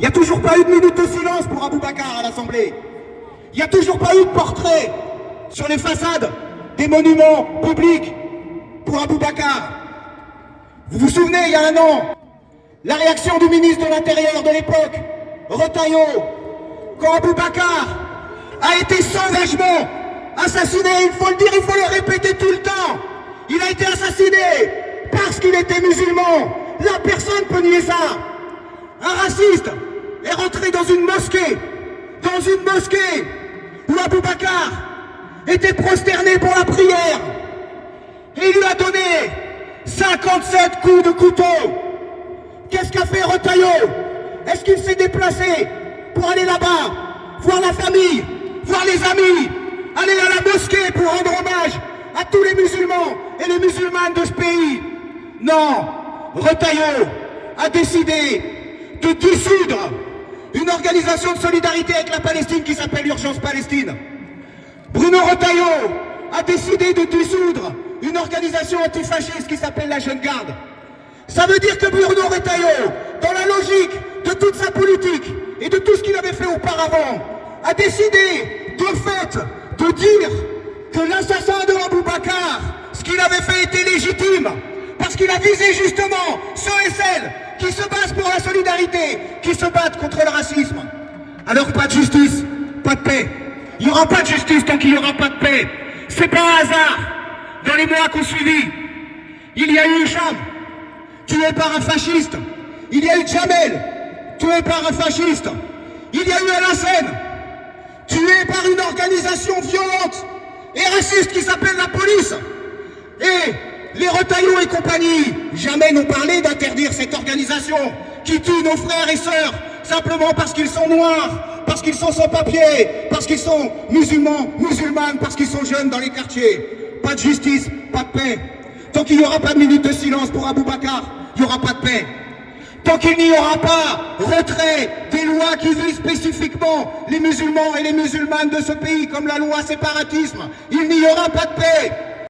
Il n'y a toujours pas eu de minute de silence pour Abou Bakar à l'Assemblée. Il n'y a toujours pas eu de portrait sur les façades des monuments publics pour Abou Bakar. Vous vous souvenez, il y a un an, la réaction du ministre de l'Intérieur de l'époque, Retailleau, quand Abou Bakar a été sauvagement assassiné, il faut le dire, il faut le répéter tout le temps. Il a été assassiné parce qu'il était musulman. Là, personne ne peut nier ça. Un raciste est rentré dans une mosquée où Abou Bakar était prosterné pour la prière. Et il lui a donné 57 coups de couteau. Qu'est-ce qu'a fait Retailleau? Est-ce qu'il s'est déplacé pour aller là-bas, voir la famille, voir les amis, aller à la mosquée pour rendre hommage à tous les musulmans et les musulmanes de ce pays? Non, Retailleau a décidé de dissoudre une organisation de solidarité avec la Palestine qui s'appelle Urgence Palestine. Bruno Retailleau a décidé de dissoudre une organisation antifasciste qui s'appelle la Jeune Garde. Ça veut dire que Bruno Retailleau, dans la logique de toute sa politique et de tout ce qu'il avait fait auparavant, a décidé de fait de dire que l'assassin de Abou Bakar, ce qu'il avait fait était légitime, parce qu'il a visé justement ceux et celles qui se battent pour la solidarité, qui se battent contre le racisme. Alors pas de justice, pas de paix. Il n'y aura pas de justice tant qu'il n'y aura pas de paix. C'est pas un hasard. Dans les mois qui ont suivi, il y a eu Hicham, tué par un fasciste. Il y a eu Jamel, tué par un fasciste. Il y a eu Alassane, tué par une organisation violente et raciste qui s'appelle la police. Et les Retailleau et compagnie jamais n'ont parlé d'interdire cette organisation qui tue nos frères et sœurs simplement parce qu'ils sont noirs, parce qu'ils sont sans papier, parce qu'ils sont musulmans, musulmanes, parce qu'ils sont jeunes dans les quartiers. Pas de justice, pas de paix. Tant qu'il n'y aura pas de minute de silence pour Abou Bakar, il n'y aura pas de paix. Tant qu'il n'y aura pas retrait des lois qui visent spécifiquement les musulmans et les musulmanes de ce pays, comme la loi séparatisme, il n'y aura pas de paix.